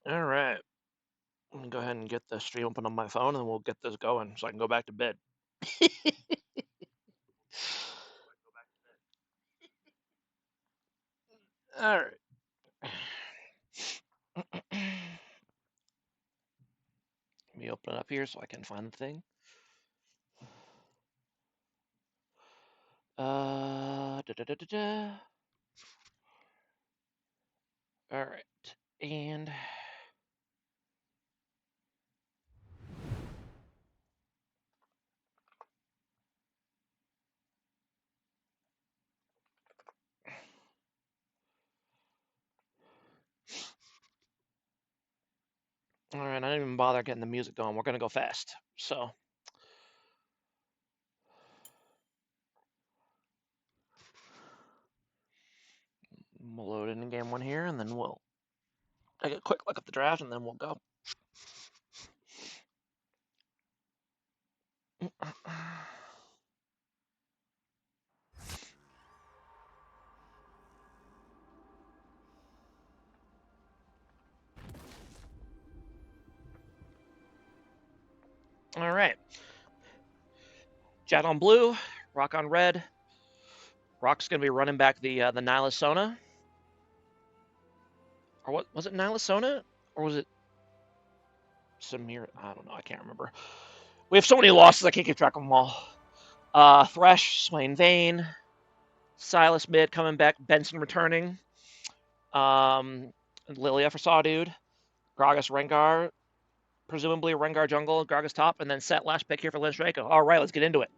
All right. Let me go ahead and get the stream open on my phone and we'll get this going so I can go back to bed. All right. Let me open it up here so I can find the thing. Da, da, da, da, da. All right. And all right, I didn't even bother getting the music going. We're gonna go fast. So we'll load in game one here, and then we'll take a quick look at the draft, and then we'll go. All right. JAT on blue, Rock on red. Rock's gonna be running back the Nilasona. Or what was it, Nilasona? Or was it Samir? I don't know. I can't remember. We have so many losses, I can't keep track of them all. Thresh, Swain Vane, Silas mid coming back, Benson returning. Lilia for Sawdude, Gragas Rengar, presumably Rengar jungle, Gragas top, and then set last pick here for Lynch Draco. All right, let's get into it.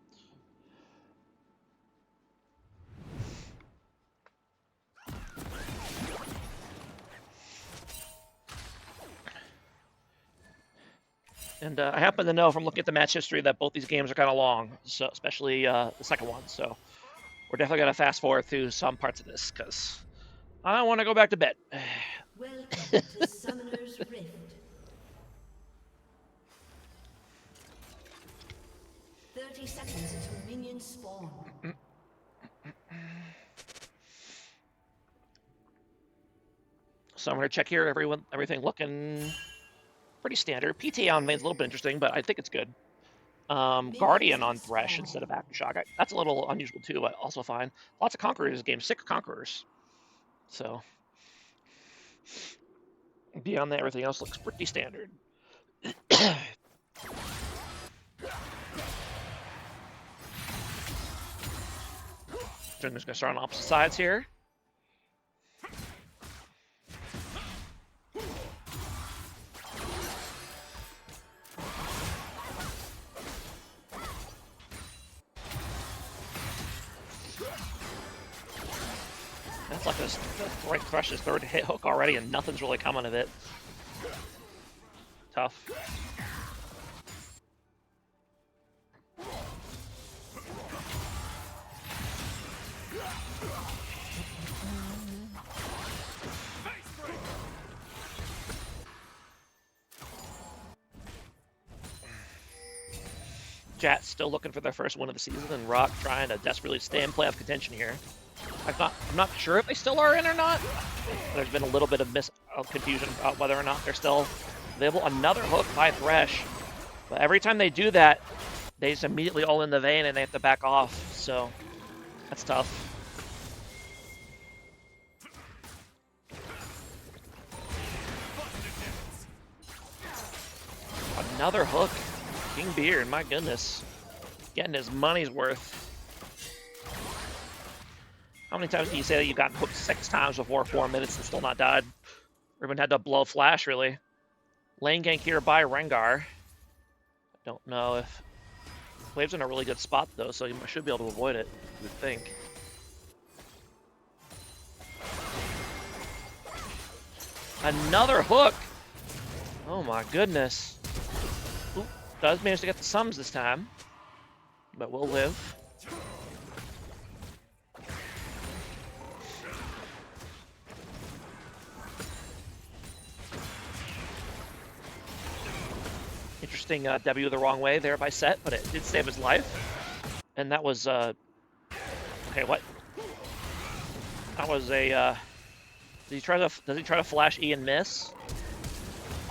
And I happen to know from looking at the match history that both these games are kind of long, so especially the second one. So we're definitely going to fast forward through some parts of this because I want to go back to bed. Welcome to Summoner's Rift. 30 seconds until minions spawn. So I'm going to check here. Everything looking pretty standard. PTA on Vane's a little bit interesting, but I think it's good. Guardian on Thresh instead of Aftershock. That's a little unusual too, but also fine. Lots of Conquerors in this game. 6 Conquerors. So beyond that, everything else looks pretty standard. I'm just going to start on opposite sides here. That's like the Thresh's third hit hook already, and nothing's really coming of it. Tough. JAT still looking for their first win of the season, and Rock trying to desperately stay in playoff contention here. I'm not sure if they still are in or not. There's been a little bit of confusion about whether or not they're still available. Another hook by Thresh, but every time they do that, they just immediately all in the vein and they have to back off. So that's tough. Another hook. King Beard, my goodness. Getting his money's worth. How many times do you say that you've gotten hooked 6 times before 4 minutes and still not died? Or even had to blow flash, really. Lane gank here by Rengar. I don't know if... Wave's in a really good spot, though, so you should be able to avoid it, you would think. Another hook! Oh my goodness. Ooh, does manage to get the sums this time, but we'll live. Interesting W the wrong way there by Set, but it did save his life. And that was, okay, what? That was a, does he try to flash E and miss?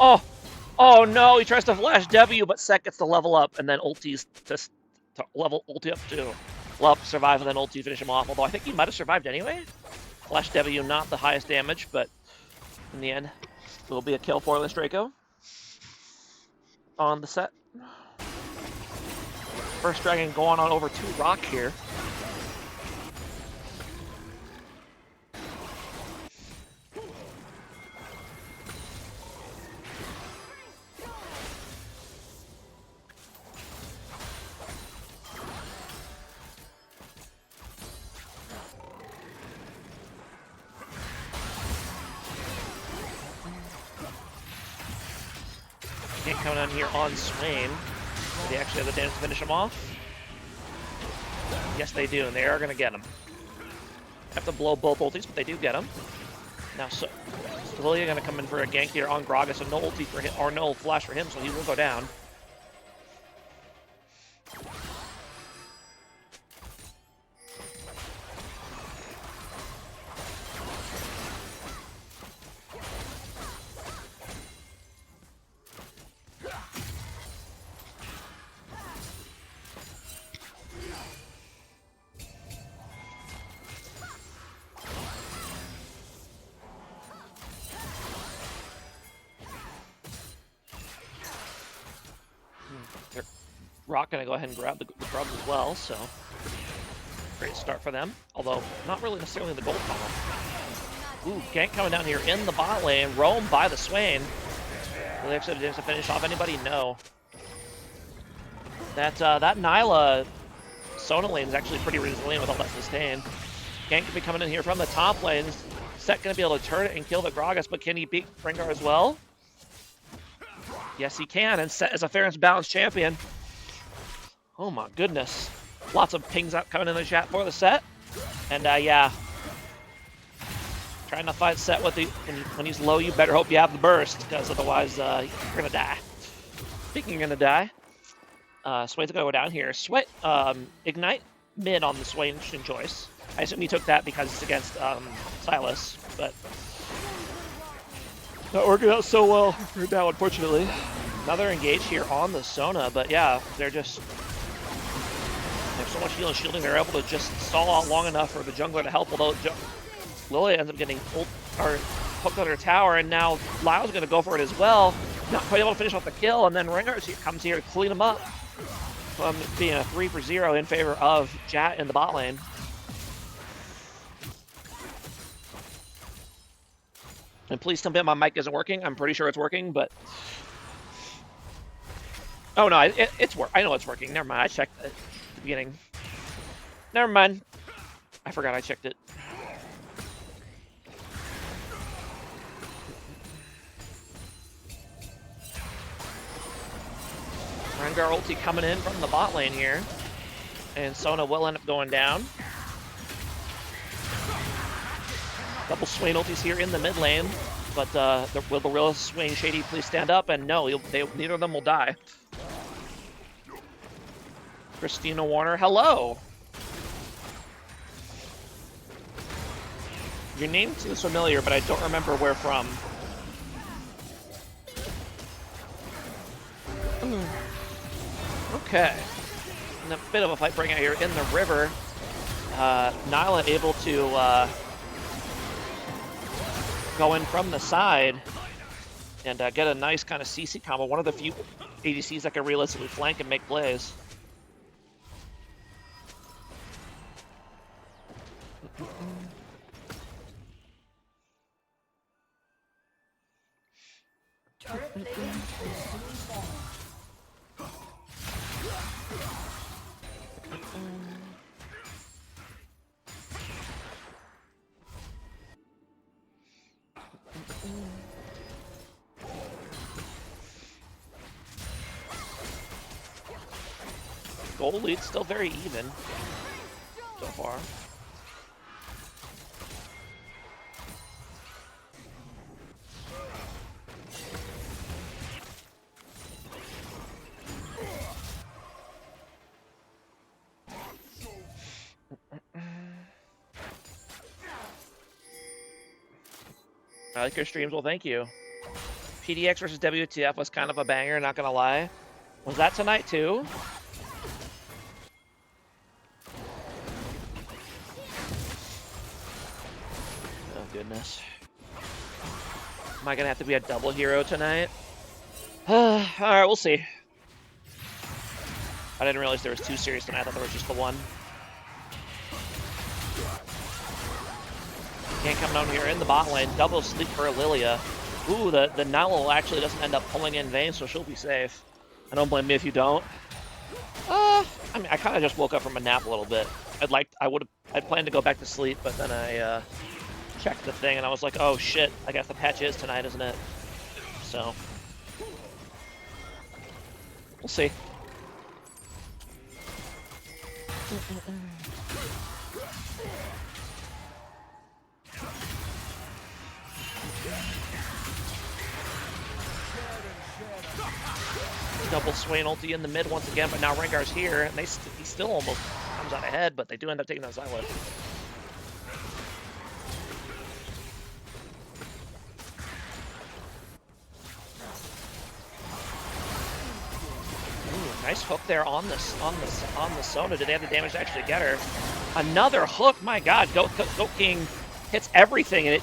Oh no, he tries to flash W, but Set gets to level up, and then ultis to level ulti up to level up, survive, and then ulti finish him off. Although I think he might have survived anyway. Flash W, not the highest damage, but in the end, it will be a kill for this Draco on the Set. First Dragon going on over to Rock here. Can't come down here on Swain. Do they actually have the damage to finish him off? Yes, they do, and they are going to get him. Have to blow both ultis, but they do get him. Now, Lilia going to come in for a gank here on Gragas, so no ulti for him, or no flash for him, so he will go down. Rock gonna go ahead and grab the grubs as well, so great start for them. Although not really necessarily the gold column. Ooh, gank coming down here in the bot lane, roamed by the Swain. Will they actually have to finish off anybody? No. That Nyla Sona lane is actually pretty resilient with all that sustain. Gank can be coming in here from the top lane. Set gonna be able to turn it and kill the Gragas, but can he beat Rengar as well? Yes, he can, and Set is a fair and balanced champion. Oh my goodness. Lots of pings up coming in the chat for the Set. And yeah. Trying to fight Set with the when he's low, you better hope you have the burst, because otherwise you're gonna die. Speaking of gonna die, Swain's gonna go down here. Ignite mid on the Swain choice. I assume he took that because it's against Silas, but not working out so well right now, unfortunately. Another engage here on the Sona, but yeah, they're just they have so much heal and shielding, they're able to just stall out long enough for the jungler to help, although Lilia ends up getting hooked on her tower, and now Lyle's going to go for it as well. Not quite able to finish off the kill, and then Rengar comes here to clean him up. Being a 3-for-0 in favor of JAT in the bot lane. And please tell me my mic isn't working. I'm pretty sure it's working, but... Oh no, it's I know it's working. Never mind, I checked it at the beginning. Never mind. I forgot I checked it. Rengar ulti coming in from the bot lane here. And Sona will end up going down. Double Swain ultis here in the mid lane. But will the real Swain Shady please stand up? And no, neither of them will die. Christina Warner, hello! Your name seems familiar, but I don't remember where from. Okay. And a bit of a fight breaking out here in the river. Nyla able to go in from the side and get a nice kind of CC combo. One of the few ADCs that can realistically flank and make plays. Turret plating will soon fall. Goal lead's still very even so far. I like your streams. Well, thank you. PDX versus WTF was kind of a banger, not gonna lie. Was that tonight too? Oh goodness. Am I gonna have to be a double hero tonight? Alright, we'll see. I didn't realize there was 2 series tonight. I thought there was just the one. Can't come down here in the bot lane. Double sleep for Lilia. Ooh, the Nalo actually doesn't end up pulling in vain, so she'll be safe. I don't blame me if you don't. I mean, I kind of just woke up from a nap a little bit. I'd planned to go back to sleep, but then I checked the thing and I was like, oh shit, I guess the patch is tonight, isn't it? So we'll see. Double Swain ulti in the mid once again, but now Rengar's here, and he still almost comes out ahead, but they do end up taking that Xylo. Ooh, nice hook there on the Sona. Did they have the damage to actually get her? Another hook, my God! Goat King hits everything, and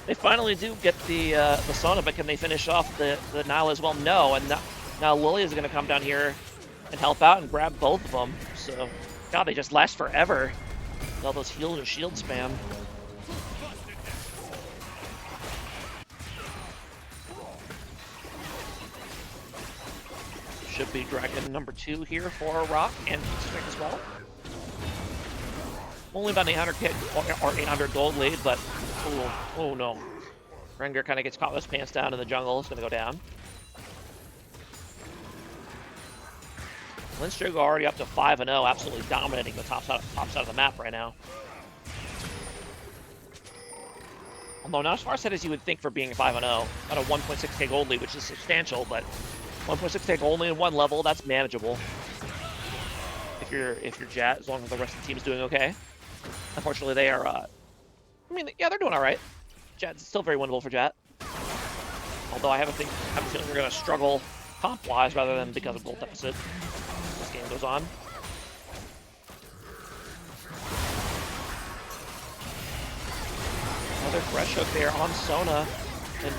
they finally do get the Sona, but can they finish off the Nile as well? No, and now Lilia is going to come down here and help out and grab both of them. So, God, they just last forever. All those heals and shield spam. Should be dragon number 2 here for Rock and Strike as well. Only about 800 or 800 gold lead, but oh no. Rengar kind of gets caught with his pants down in the jungle. It's going to go down. Lindstrom already up to 5-0, absolutely dominating the top side of the map right now. Although not as far ahead as you would think for being 5-0, at a 1.6k gold lead, which is substantial, but 1.6k gold lead in one level, that's manageable. If you're JAT, as long as the rest of the team is doing okay. Unfortunately, they are. I mean, yeah, they're doing all right. JAT's still very winnable for JAT. Although I have a feeling we're going to struggle comp-wise rather than because of gold deficit. Game goes on. Another fresh hook there on Sona, and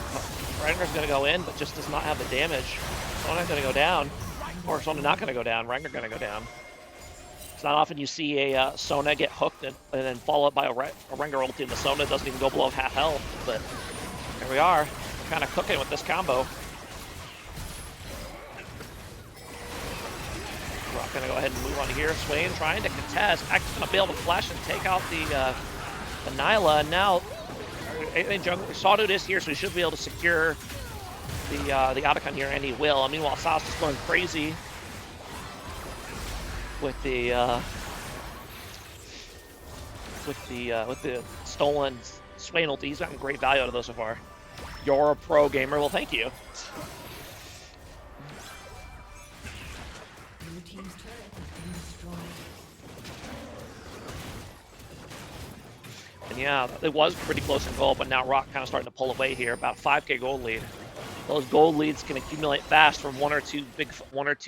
Rengar's going to go in, but just does not have the damage. Sona's going to go down, or Sona not going to go down. Rengar going to go down. It's not often you see a Sona get hooked and then follow up by a Rengar ulti, and the Sona doesn't even go below half health. But here we are. We're kind of cooking with this combo. Rock gonna go ahead and move on here. Swain trying to contest. Actually gonna be able to flash and take out the Nyla. And now, Sawdude is here, so he should be able to secure the Otacon here, and he will. Meanwhile, Sauce is going crazy with the stolen Swain ulti. He's gotten great value out of those so far. You're a pro gamer. Well, thank you. And yeah, it was pretty close in gold, but now Rock kind of starting to pull away here. About 5k gold lead. Those gold leads can accumulate fast from one or two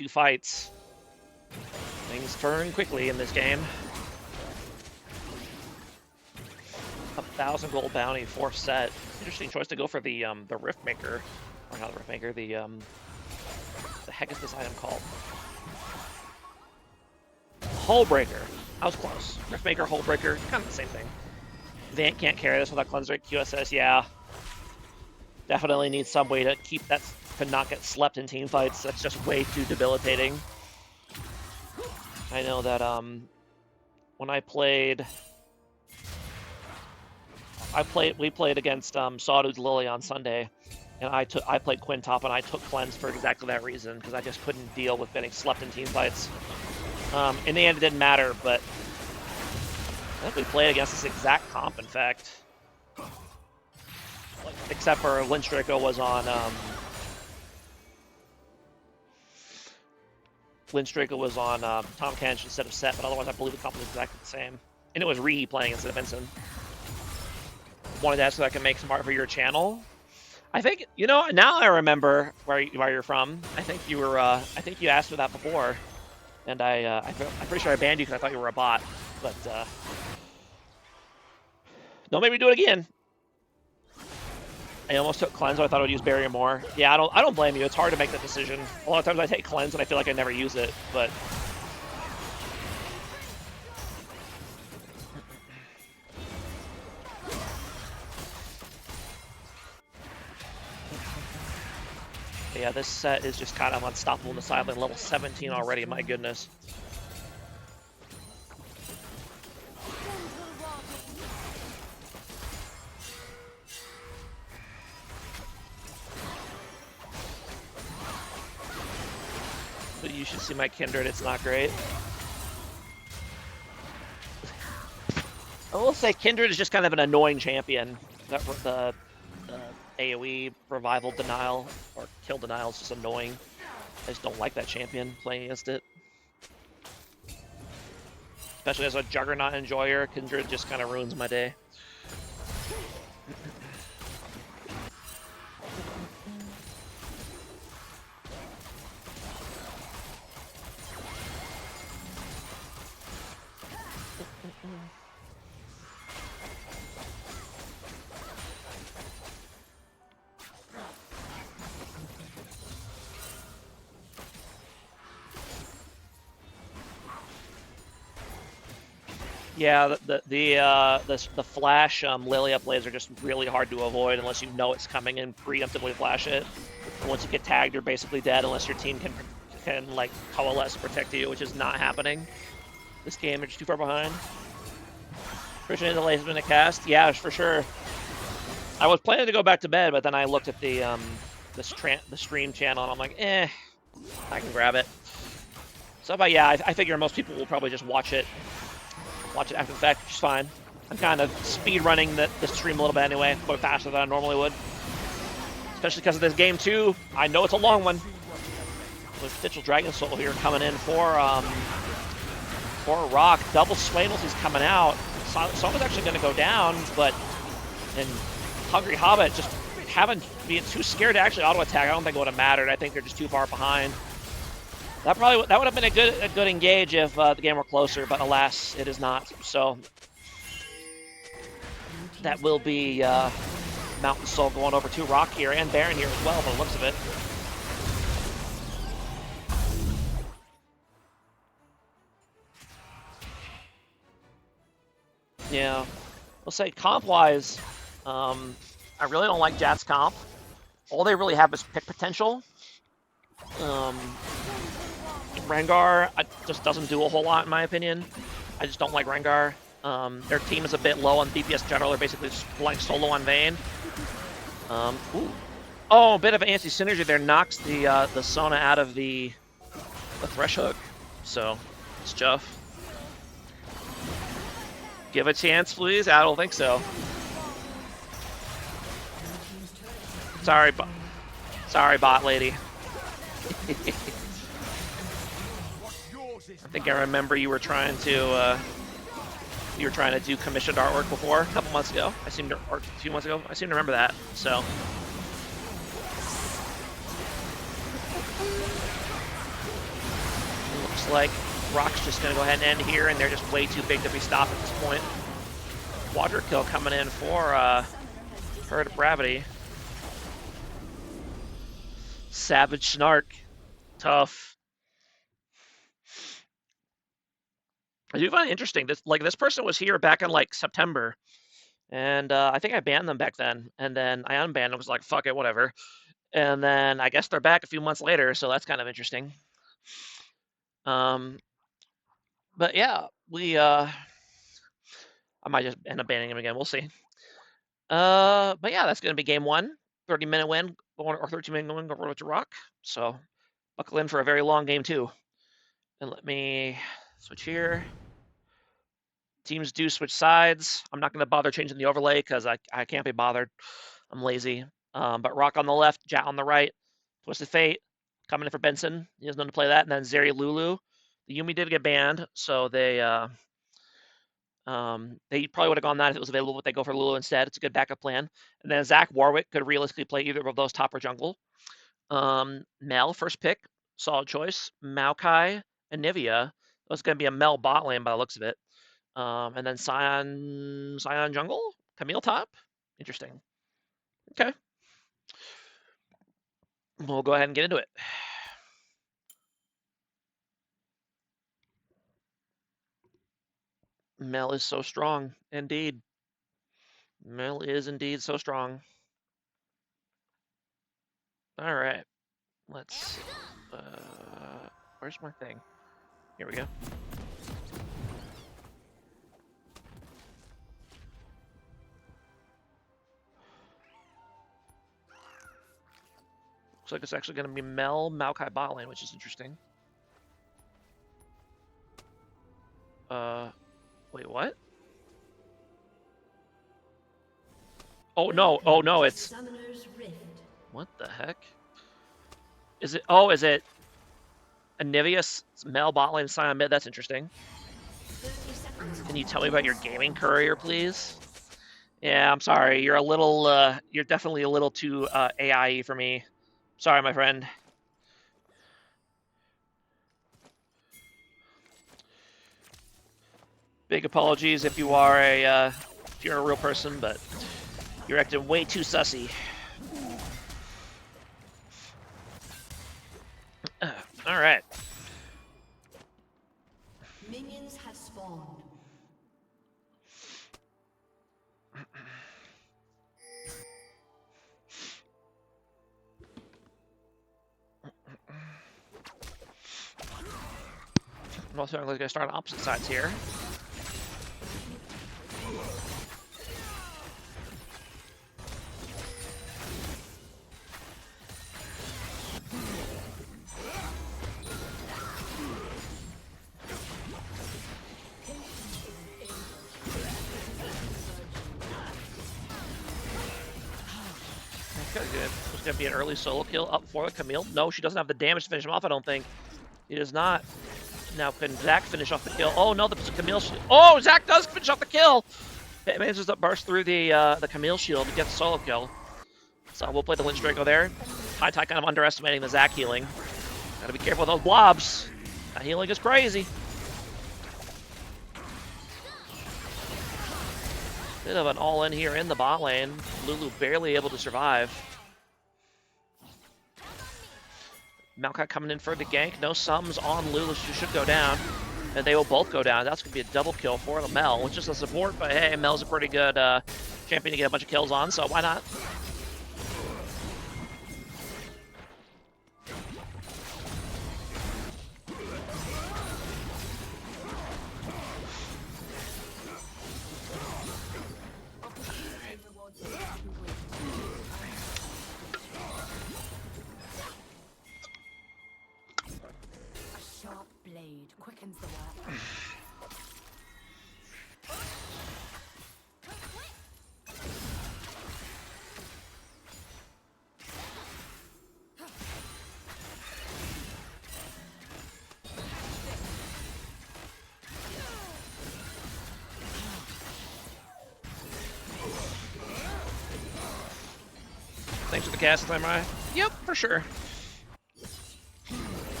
fights. Things turn quickly in this game. 1,000 gold bounty, 4th set. Interesting choice to go for the Riftmaker, or not the Riftmaker. The heck is this item called? Hullbreaker. I was close. Riftmaker, Hullbreaker, kind of the same thing. Vant can't carry this without Cleanser QSS, yeah. Definitely needs some way to keep that, to not get slept in team fights. That's just way too debilitating. I know that when we played against Sawdude's Lily on Sunday, and I played Quintop, and I took Cleanse for exactly that reason, because I just couldn't deal with getting slept in team fights. In the end, it didn't matter, but I think we played against this exact comp, in fact. Except for Lindstriko was on Tom Kench instead of Set, but otherwise I believe the comp was exactly the same. And it was Rihi playing instead of Vincent. Wanted to ask if I can make some art for your channel. I think, you know, now I remember where you're from. I think you were, I think you asked for that before, and I'm pretty sure I banned you because I thought you were a bot. But don't make me do it again. I almost took cleanse, but I thought I would use barrier more. Yeah, I don't blame you. It's hard to make that decision. A lot of times I take cleanse and I feel like I never use it, but. Yeah, this set is just kind of unstoppable in the sideline. Level 17 already, my goodness. But you should see my Kindred, it's not great. I will say Kindred is just kind of an annoying champion. The AoE revival denial or kill denial is just annoying. I just don't like that champion playing against it. Especially as a Juggernaut enjoyer, Kindred just kind of ruins my day. Yeah, the flash Lilia plays are just really hard to avoid unless you know it's coming and preemptively flash it. And once you get tagged, you're basically dead unless your team can like coalesce protect you, which is not happening. This game is too far behind. Appreciate the last minute cast. Yeah, for sure. I was planning to go back to bed, but then I looked at the stream channel and I'm like, I can grab it. So, but yeah, I figure most people will probably just watch it after the fact, which is fine. I'm kind of speed running the stream a little bit anyway, going faster than I normally would. Especially because of this game too. I know it's a long one. With Stitchel Dragon Soul here coming in for Rock. Double Swainels is coming out. Someone's actually going to go down, but and Hungry Hobbit just being too scared to actually auto attack. I don't think it would have mattered. I think they're just too far behind. That would have been a good engage if the game were closer, but alas, it is not. So that will be Mountain Soul going over to Rock here and Baron here as well, by the looks of it. Yeah, we'll say comp-wise, I really don't like JAT's comp. All they really have is pick potential. Rengar just doesn't do a whole lot in my opinion. I just don't like Rengar. Their team is a bit low on DPS general. They're basically just playing solo on Vayne. Ooh. Oh, a bit of anti-synergy there. Knocks the Sona out of the Thresh Hook. So, it's tough. Give a chance, please? I don't think so. Sorry, bot lady. I think I remember you were trying to do commissioned artwork before a couple months ago. Or 2 months ago. I seem to remember that. So. Looks like Rock's just gonna go ahead and end here, and they're just way too big to be stopped at this point. Quadra kill coming in for Herd of Gravity. Savage Snark. Tough. I do find it interesting. This person was here back in like September, and I think I banned them back then, and then I unbanned them. Was like, fuck it, whatever. And then I guess they're back a few months later, so that's kind of interesting. But yeah, I might just end up banning him again. We'll see. But yeah, that's gonna be game 1. 30-minute win, or 13-minute win over to Rock. So buckle in for a very long game 2. And let me switch here. Teams do switch sides. I'm not going to bother changing the overlay because I can't be bothered. I'm lazy. But Rock on the left, JAT on the right. Twisted Fate coming in for Benson. He has none to play that. And then Zeri Lulu. The Yumi did get banned, so they They probably would have gone that if it was available, but they go for Lulu instead. It's a good backup plan. And then Zach Warwick could realistically play either of those top or jungle. Mel, first pick, solid choice. Maokai and Nivea. That's going to be a Mel bot lane by the looks of it. And then Scion jungle, Camille top. Interesting. Okay. We'll go ahead and get into it. Mel is so strong, indeed. Mel is indeed so strong. All right. Let's, where's my thing? Here we go. Looks like it's actually going to be Mel, Maokai bot lane, which is interesting. Wait, what? Oh no, it's... What the heck? Is it, oh, is it Anivius, Mel, bot lane, Scion mid? That's interesting. Can you tell me about your gaming career, please? Yeah, I'm sorry. You're a little, you're definitely a little too AI for me. Sorry, my friend. Big apologies if you are if you're a real person, but you're acting way too sussy. All right. Minions have spawned. I'm also going to start on opposite sides here. Okay, good. It's going to be an early solo kill up for Camille. No, she doesn't have the damage to finish him off, I don't think. He does not. Now, can Zach finish off the kill? Oh, no, the Camille shield. Oh, Zach does finish off the kill! It manages to burst through the Camille shield to get the solo kill. So we'll play the Lynch Draco there. High Tide kind of underestimating the Zach healing. Gotta be careful with those blobs. That healing is crazy. Bit of an all-in here in the bot lane. Lulu barely able to survive. Maokai coming in for the gank. No sums on Lulu. She should go down. And they will both go down. That's going to be a double kill for the Mel, which is a support. But hey, Mel's a pretty good champion to get a bunch of kills on, so why not? Quickens the work. Thanks for the cast, am I? Yep, for sure.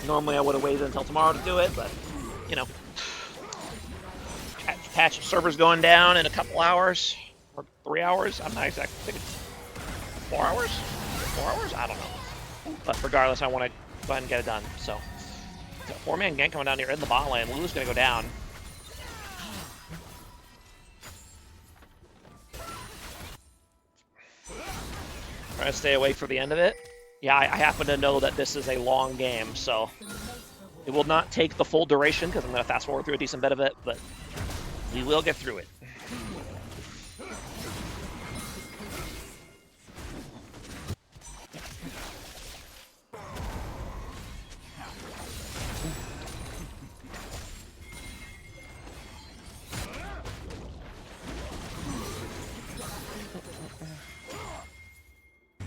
Normally I would have waited until tomorrow to do it, but, you know. Patch servers going down in a couple hours, or 3 hours. I'm not exactly, I think it's 4 hours? 4 hours? I don't know. But regardless, I want to go ahead and get it done. So, 4-man gank coming down here in the bot lane. Lulu's going to go down. Trying to stay away for the end of it. Yeah, I happen to know that this is a long game, so it will not take the full duration because I'm going to fast forward through a decent bit of it, but we will get through it.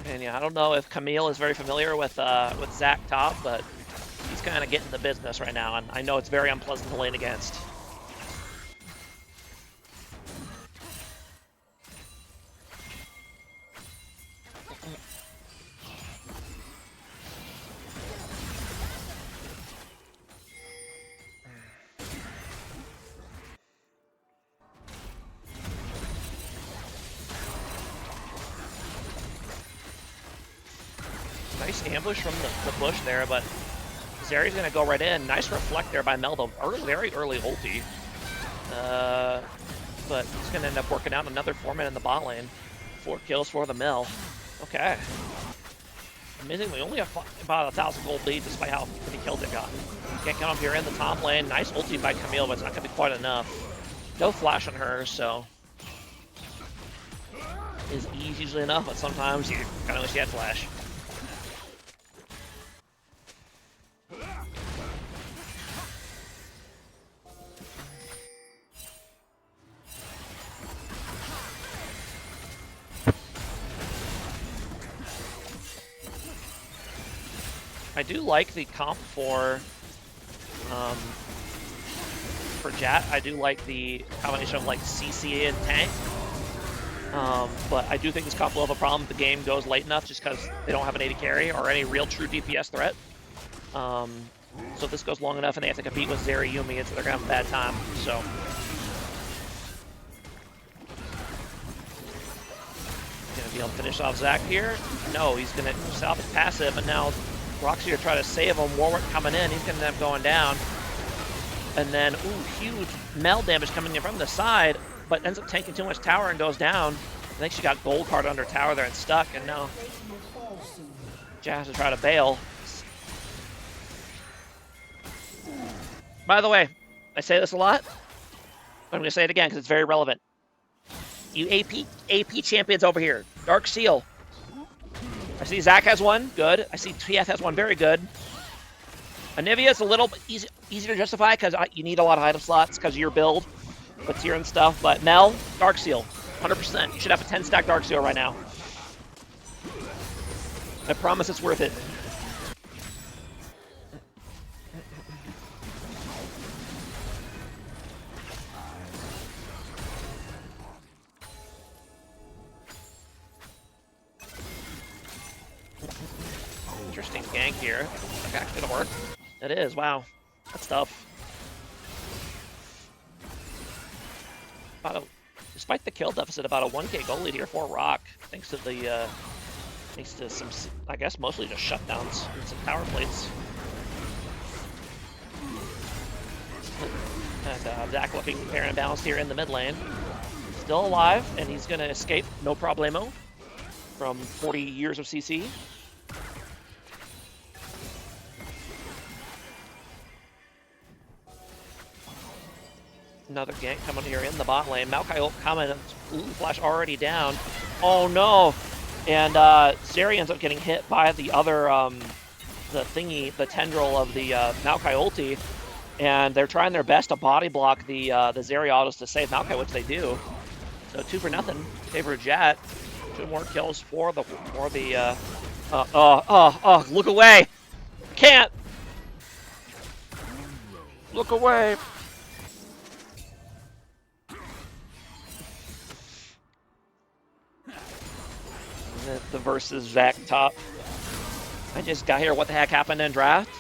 And yeah, I don't know if Camille is very familiar with Zach top, but he's kind of getting the business right now, and I know it's very unpleasant to lane against. Nice ambush from the bush there, but Zeri's gonna go right in. Nice reflect there by Mel, though. Very early ulti. But he's gonna end up working out another 4-man in the bot lane. 4 kills for the Mel. Okay. Amazingly, only about 1,000 gold lead despite how many kills it got. Can't come up here in the top lane. Nice ulti by Camille, but it's not gonna be quite enough. No flash on her, so is usually enough, but sometimes you kind of wish you had flash. I do like the comp for JAT. I do like the combination of like CC and tank. But I do think this comp will have a problem if the game goes late enough just because they don't have an AD carry or any real true DPS threat. So if this goes long enough and they have to compete with Zeri Yumi, they're going to have a bad time. So going to be able to finish off Zach here. No, he's going to stop his passive, and now Roxy to try to save him. Warwick coming in. He's going to end up going down. And then, ooh, huge Mel damage coming in from the side, but ends up taking too much tower and goes down. I think she got gold card under tower there and stuck, and now Jazz has to try to bail. By the way, I say this a lot, but I'm going to say it again because it's very relevant. You AP champions over here. Dark Seal. I see Zach has one. Good. I see TF has one. Very good. Anivia is a little bit easy to justify because you need a lot of item slots because of your build, with tier and stuff. But Mel, Dark Seal, 100%. You should have a 10-stack Dark Seal right now. I promise it's worth it. Interesting gank here. That's actually gonna work. It is. Wow, that's tough. Despite the kill deficit, about a 1k goal lead here for Rock, thanks to the thanks to some, I guess, mostly just shutdowns and some power plates. And Zach looking fair and balanced here in the mid lane. Still alive, and he's gonna escape, no problemo, from 40 years of CC. Another gank coming here in the bot lane. Maokai ult coming. Ooh, flash already down. Oh no! And Zeri ends up getting hit by the other, the thingy, the tendril of the Maokai ulti. And they're trying their best to body block the Zeri autos to save Maokai, which they do. So 2-0 in favor of JAT. 2 more kills for the look away! Can't! Look away! The versus Zach top. I just got here. What the heck happened in draft?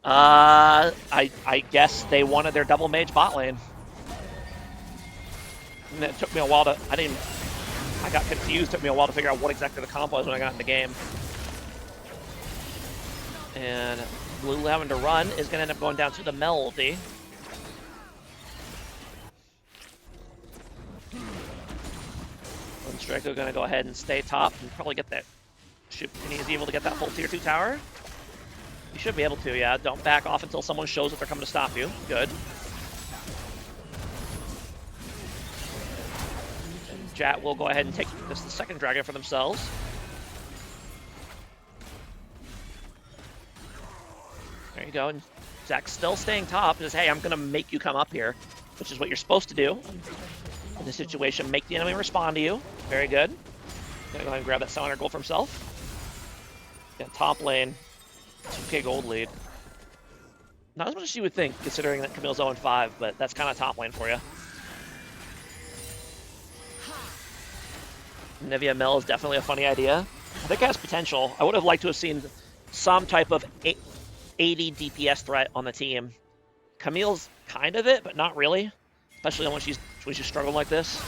I guess they wanted their double mage bot lane. And it took me a while to. I got confused. Took me a while to figure out what exactly the comp was when I got in the game. And Blue having to run is going to end up going down to the Mel ulti. Draco gonna go ahead and stay top and probably get that. Is he able to get that full tier 2 tower? You should be able to, yeah. Don't back off until someone shows that they're coming to stop you. Good. And JAT will go ahead and take this the second dragon for themselves. There you go. And Zach's still staying top. Says, hey, I'm gonna make you come up here, which is what you're supposed to do. In this situation, make the enemy respond to you. Very good. Gonna go ahead and grab that 700 gold for himself. Yeah, top lane, 2k gold lead. Not as much as you would think, considering that Camille's 0-5, but that's kind of top lane for you. Nivea Mel is definitely a funny idea. I think it has potential. I would have liked to have seen some type of 80 DPS threat on the team. Camille's kind of it, but not really. Especially when she's struggling like this.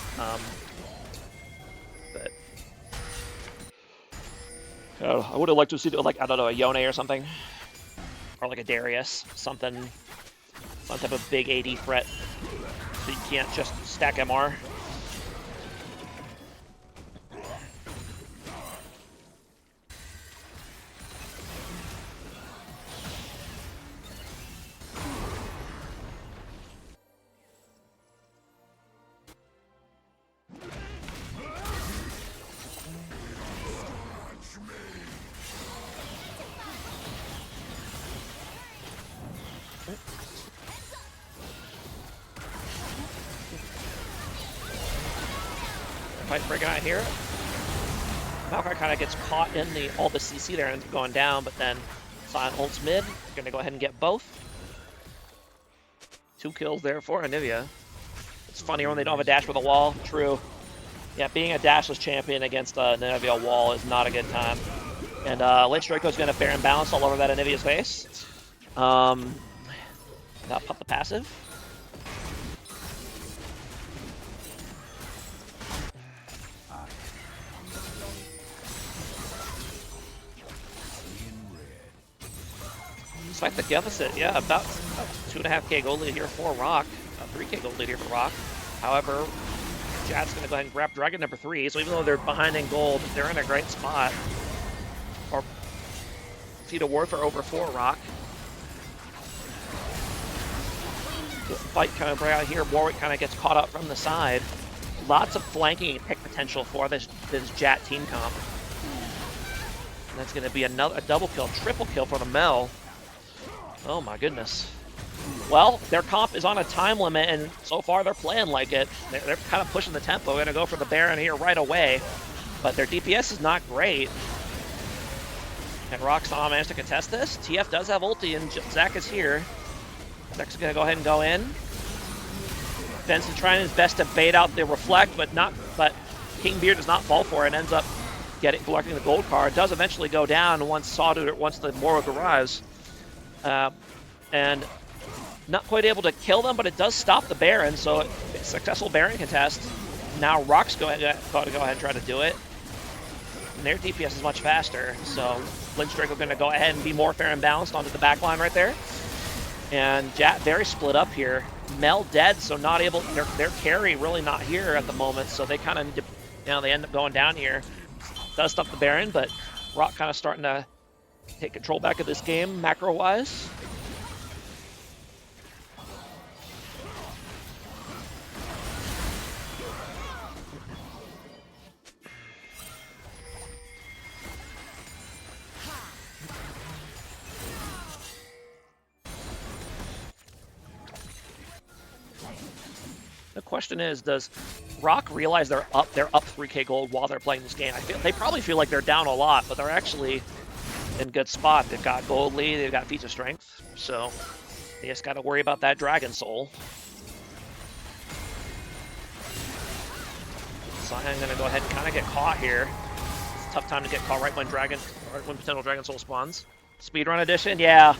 But I would have liked to see, like, I don't know, a Yone or something. Or like a Darius, something, some type of big AD threat. So you can't just stack MR. Fight breaking out here. Maokai kind of gets caught in all the CC there and ends up going down, but then Sion ults mid. Gonna go ahead and get both. 2 kills there for Anivia. It's funnier when they don't have a dash with a wall. True. Yeah, being a dashless champion against an Anivia wall is not a good time. And Lynch Draco's gonna Baron bounce all over that Anivia's face. Now pop the passive. Despite the deficit, yeah, about 2.5k gold lead here for Rock. 3k gold lead here for Rock. However, JAT's going to go ahead and grab Dragon number 3, so even though they're behind in gold, they're in a great spot. Or feet of Worth are over for Rock. The fight kind of break out here. Warwick kind of gets caught up from the side. Lots of flanking and pick potential for this JAT team comp. And that's going to be a double kill, triple kill for the Mel. Oh my goodness. Well, their comp is on a time limit, and so far they're playing like it. They're kind of pushing the tempo. We're going to go for the Baron here right away, but their DPS is not great. And Rock somehow managed to contest this. TF does have ulti, and Zach is here. Zach's going to go ahead and go in. Benson trying his best to bait out the Reflect, but King Beard does not fall for it and ends up collecting the gold card. Does eventually go down once the Warwick arrives. And not quite able to kill them, but it does stop the Baron, so it's a successful Baron contest. Now Rock's going to go ahead and try to do it. And their DPS is much faster, so Lynch Draco going to go ahead and be more fair and balanced onto the back line right there. And JAT very split up here. Mel dead, so not able, their carry really not here at the moment, so they kind of, they end up going down here. Does stop the Baron, but Rock kind of starting to take control back of this game, macro-wise. The question is, does Rock realize they're up 3k gold while they're playing this game? They probably feel like they're down a lot, but they're actually in good spot. They've got gold lead, they've got feats of strength, so they just got to worry about that Dragon Soul. So I'm going to go ahead and kind of get caught here. It's a tough time to get caught right when potential Dragon Soul spawns. Speedrun edition, yeah.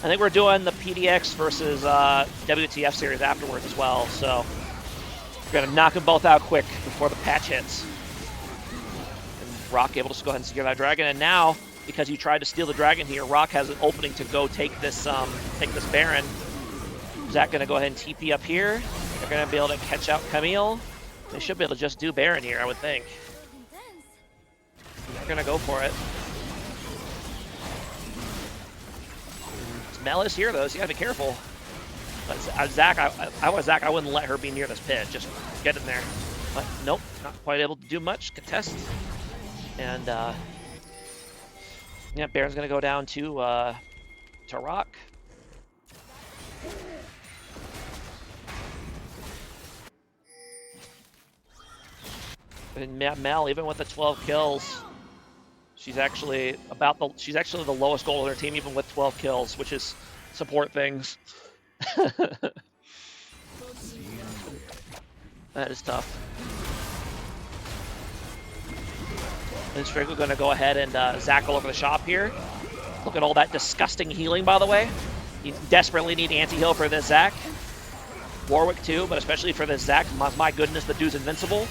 I think we're doing the PDX versus WTF series afterwards as well, so we're going to knock them both out quick before the patch hits. And Rock able to go ahead and secure that Dragon, and now, because he tried to steal the Dragon here, Rock has an opening to go take this Baron. Zach going to go ahead and TP up here. They're going to be able to catch out Camille. They should be able to just do Baron here, I would think. They're going to go for it. Mel is here though, so you gotta be careful. But Zach, I was Zach, I wouldn't let her be near this pit. Just get in there. But nope, not quite able to do much. Contest. And yeah, Baron's gonna go down to Rock. And Mel, even with the 12 kills, she's actually the lowest goal of their team, even with 12 kills, which is support things. That is tough. And Strago going to go ahead and Zach all over the shop here. Look at all that disgusting healing, by the way. You desperately need anti-heal for this Zach. Warwick too, but especially for this Zach. My goodness, the dude's invincible.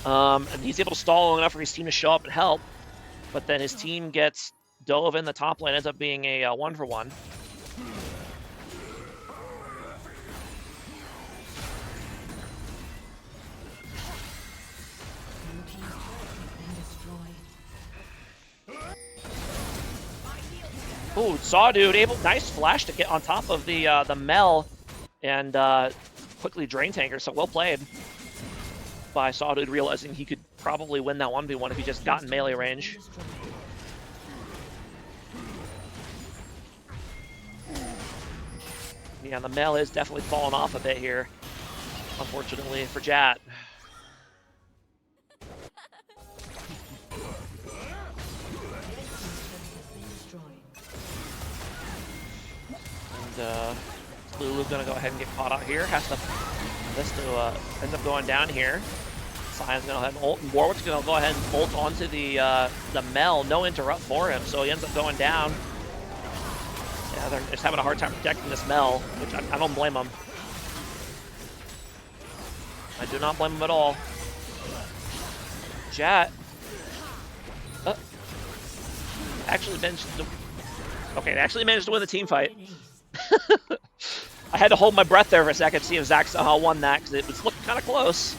And he's able to stall long enough for his team to show up and help. but then his team gets dove in the top lane, ends up being a 1-for-1. Ooh, Sawdude nice flash to get on top of the Mel and quickly drain tanker, so well played by Sawdude, realizing he could probably win that 1v1 if he just got in melee range. Yeah, the Mel is definitely falling off a bit here, unfortunately, for JAT. And Lulu's gonna go ahead and get caught out here. Has to ends up going down here. Sion's gonna go ahead and ult, and Warwick's gonna go ahead and bolt onto the Mel. No interrupt for him, so he ends up going down. Yeah, they're just having a hard time protecting this Mel, which I don't blame them. I do not blame them at all. JAT actually managed to. Okay, they actually managed to win the team fight. I had to hold my breath there for a second to see if Zach somehow won that, because it was looking kind of close.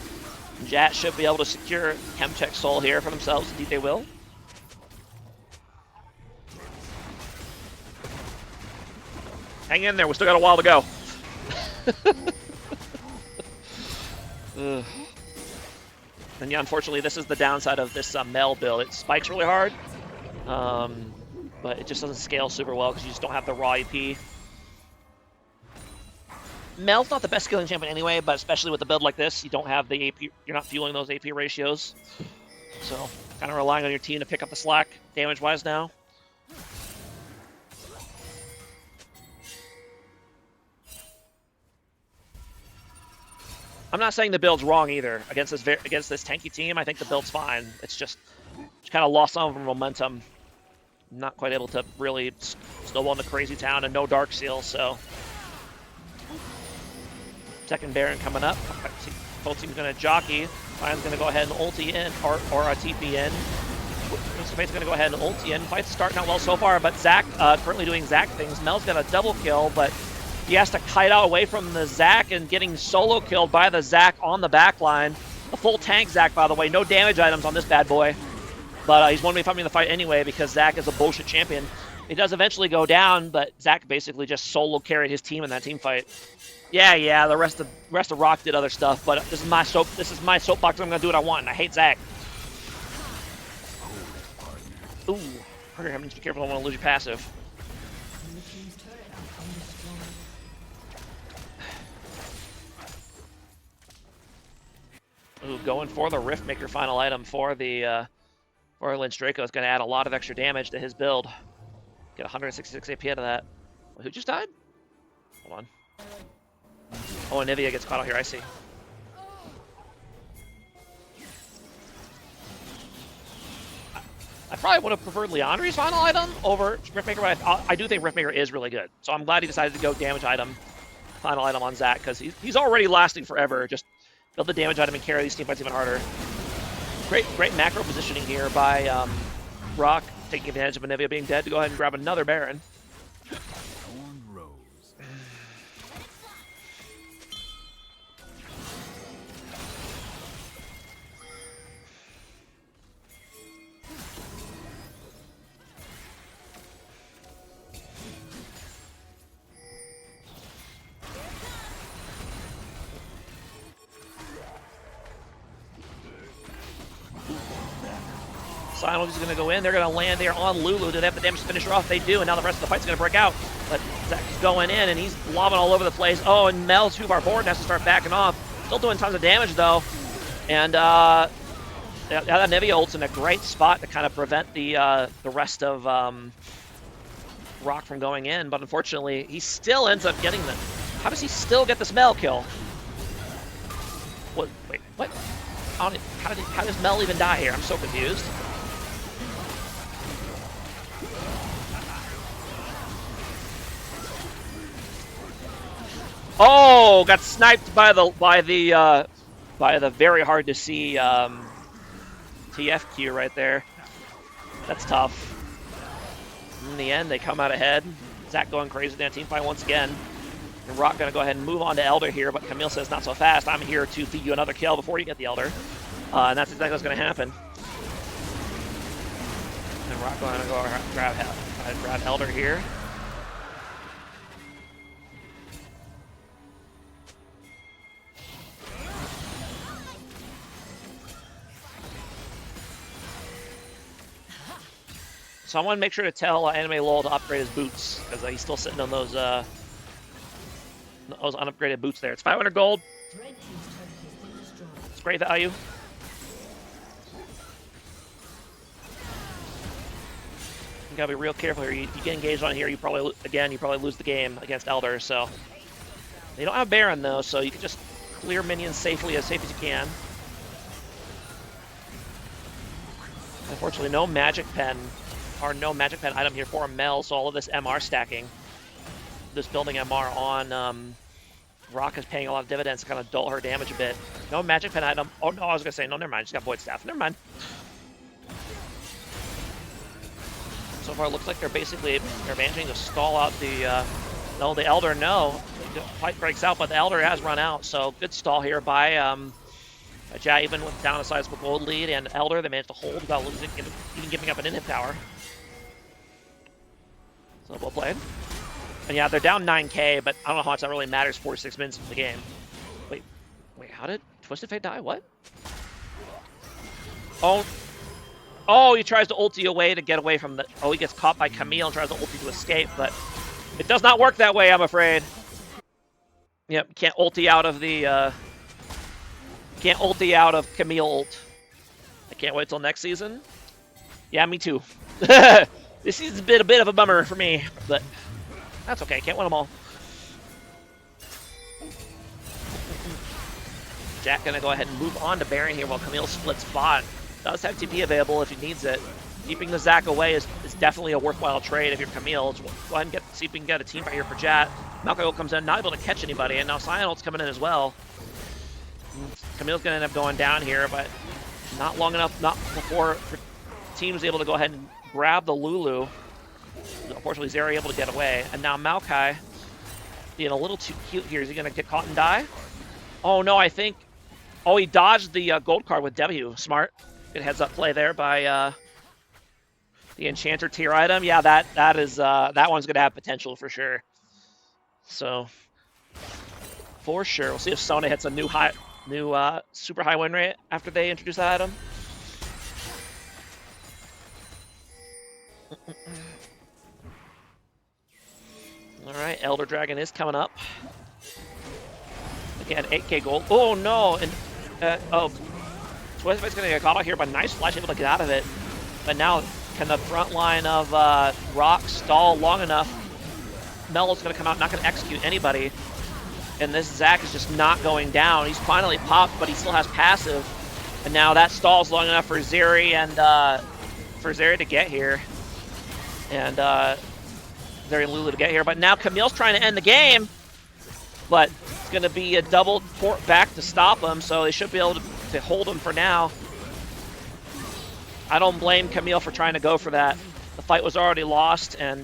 JAT should be able to secure Chemcheck Soul here for themselves. Indeed they will. Hang in there, we still got a while to go. And yeah, unfortunately, this is the downside of this Mel build. It spikes really hard, but it just doesn't scale super well because you just don't have the raw AP. Mel's not the best scaling champion anyway, but especially with a build like this, you don't have the AP. You're not fueling those AP ratios, so kind of relying on your team to pick up the slack damage-wise now. I'm not saying the build's wrong either. Against this tanky team, I think the build's fine. It's just kind of lost some of momentum. Not quite able to really snowball into Crazy Town and no Dark Seal, so. Second Baron coming up. Both teams going to jockey. Lion's going to go ahead and ulti in, or a TP in. Fate's going to go ahead and ulti in. Fight's starting out well so far, but Zach currently doing Zach things. Mel's got a double kill, but he has to kite out away from the Zach and getting solo killed by the Zach on the back line. A full tank Zach, by the way. No damage items on this bad boy. But he's 1v5 in the fight anyway because Zach is a bullshit champion. He does eventually go down, but Zach basically just solo carried his team in that team fight. Yeah, the rest of Rock did other stuff, but this is my soapbox. I'm gonna do what I want, and I hate Zach. Ooh, Hurry, I need to be careful. I don't want to lose your passive. Ooh, going for the Riftmaker final item for the Lynch Draco is going to add a lot of extra damage to his build. Get 166 AP out of that. Wait, who just died? Hold on. Oh, Anivia gets caught out here. I see. I probably would have preferred Leandri's final item over Riftmaker, but I do think Riftmaker is really good. So I'm glad he decided to go damage item, final item on Zach, because he's already lasting forever. Just build the damage item and carry these teamfights even harder. Great macro positioning here by Rock, taking advantage of Anivia being dead to go ahead and grab another Baron. Silence is going to go in. They're going to land there on Lulu. Do they have the damage to finish her off? They do, and now the rest of the fight's going to break out. But Zach's going in, and he's lobbing all over the place. Oh, and Mel's too far forward and has to start backing off. Still doing tons of damage, though. And that Anivia ult's in a great spot to kind of prevent the rest of Rock from going in. But unfortunately, he still ends up getting them. How does he still get the smell kill? What? Wait, what? How does Mel even die here? I'm so confused. Oh, got sniped by the very hard to see TFQ right there. That's tough. In the end, they come out ahead. Zach going crazy in that team fight once again. And Rock going to go ahead and move on to Elder here, but Camille says, not so fast. I'm here to feed you another kill before you get the Elder. And that's exactly what's going to happen. And Rock going to go grab Elder here. Someone make sure to tell Anime Lowell to upgrade his boots, because he's still sitting on those unupgraded boots there. It's 500 gold. It's great value. You gotta be real careful here. You get engaged on here, you probably lose the game against Elder. So they don't have Baron though, so you can just clear minions safely, as safe as you can. Unfortunately, no magic pen item here for Mel, so all of this MR stacking, this building MR on Rock is paying a lot of dividends to kind of dull her damage a bit. No magic pen item. Oh no, I was gonna say, no, never mind. She's got Void Staff. Never mind. So far, it looks like they're managing to stall out the Elder. No, the fight breaks out, but the Elder has run out. So good stall here by JAT, even with down a sizable gold lead, and Elder they managed to hold without losing, even giving up an inhib tower. So well played. And yeah, they're down 9k, but I don't know how much that really matters 46 minutes into the game. Wait, how did Twisted Fate die? What? Oh, he tries to ulti away to get away from the... Oh, he gets caught by Camille and tries to ulti to escape, but it does not work that way, I'm afraid. Yep, can't ulti out of the... Can't ulti out of Camille ult. I can't wait till next season. Yeah, me too. This season's been a bit of a bummer for me, but that's okay. Can't win them all. JAT gonna go ahead and move on to Baron here while Camille splits bot. Does have TP available if he needs it. Keeping the Zac away is definitely a worthwhile trade if you're Camille. Let's go ahead and see if we can get a team fight here for JAT. Malkail comes in, not able to catch anybody, and now Cyanult's coming in as well. Camille's gonna end up going down here, but not long enough, not before team's able to go ahead and grab the Lulu. Unfortunately, Zeri able to get away, and now Maokai being a little too cute here. Is he gonna get caught and die? Oh no, I think. Oh, he dodged the gold card with W. Smart. Good heads up play there by the Enchanter tier item. Yeah, that one's gonna have potential for sure. So for sure, we'll see if Sona hits a new super high win rate after they introduce that item. All right, Elder Dragon is coming up. Again, 8k gold. Oh no, and Twisted Fate's gonna get caught out here, but nice flash, able to get out of it. But now, can the front line of Rock stall long enough? Melo's gonna come out, not gonna execute anybody. And this Zac is just not going down. He's finally popped, but he still has passive. And now that stalls long enough for Zeri and to get here. And Zeri and Lulu to get here. But now Camille's trying to end the game. But it's going to be a double port back to stop him, so they should be able to hold him for now. I don't blame Camille for trying to go for that. The fight was already lost, and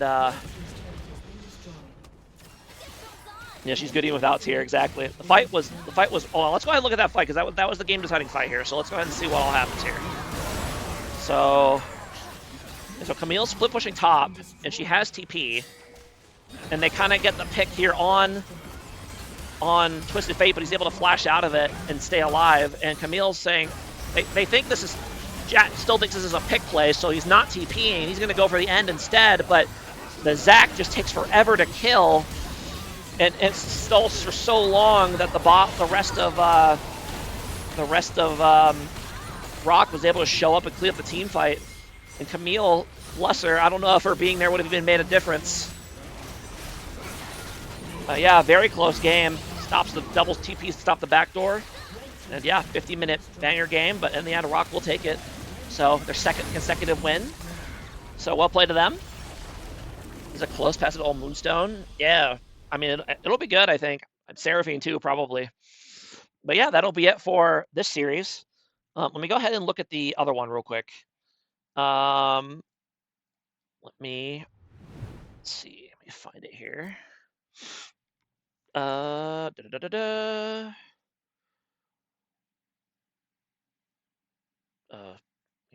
yeah, she's good even without Tier, exactly. The fight was. Oh, let's go ahead and look at that fight, because that was the game-deciding fight here. So let's go ahead and see what all happens here. So Camille's split pushing top, and she has TP, and they kind of get the pick here on Twisted Fate, but he's able to flash out of it and stay alive. And Camille's saying they think this is JAT still thinks this is a pick play, so he's not TPing. He's going to go for the end instead, but the Zac just takes forever to kill. And it stalls for so long that the rest of Rock was able to show up and clean up the team fight. And Camille, bless her, I don't know if her being there would have even made a difference. Yeah, very close game. Stops the doubles TP to stop the backdoor. And yeah, 50-minute banger game, but in the end, Rock will take it. So their second consecutive win. So well played to them. Is it close past the old Moonstone? Yeah. I mean, it'll be good, I think. Seraphine, too, probably. But yeah, that'll be it for this series. Let me go ahead and look at the other one real quick. Let me see. Let me find it here. Here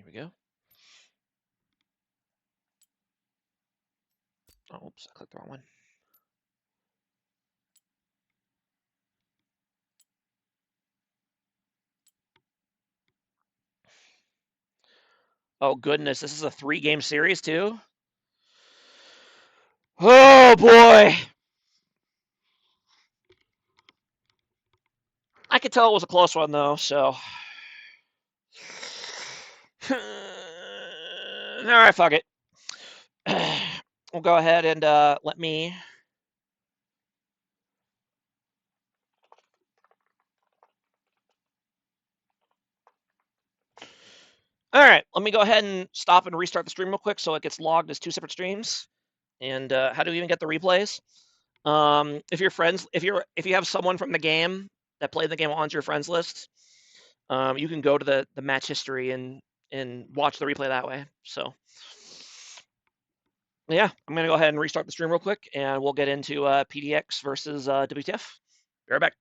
we go. Oh, oops, I clicked the wrong one. Oh goodness, this is a 3-game series too? Oh boy! I could tell it was a close one though, so. Alright, fuck it. We'll go ahead and let me. Alright, let me go ahead and stop and restart the stream real quick so it gets logged as 2 separate streams. And how do we even get the replays? If you have someone from the game that played the game onto your friends list, you can go to the match history and watch the replay that way. So yeah, I'm gonna go ahead and restart the stream real quick, and we'll get into PDX versus WTF. Be right back.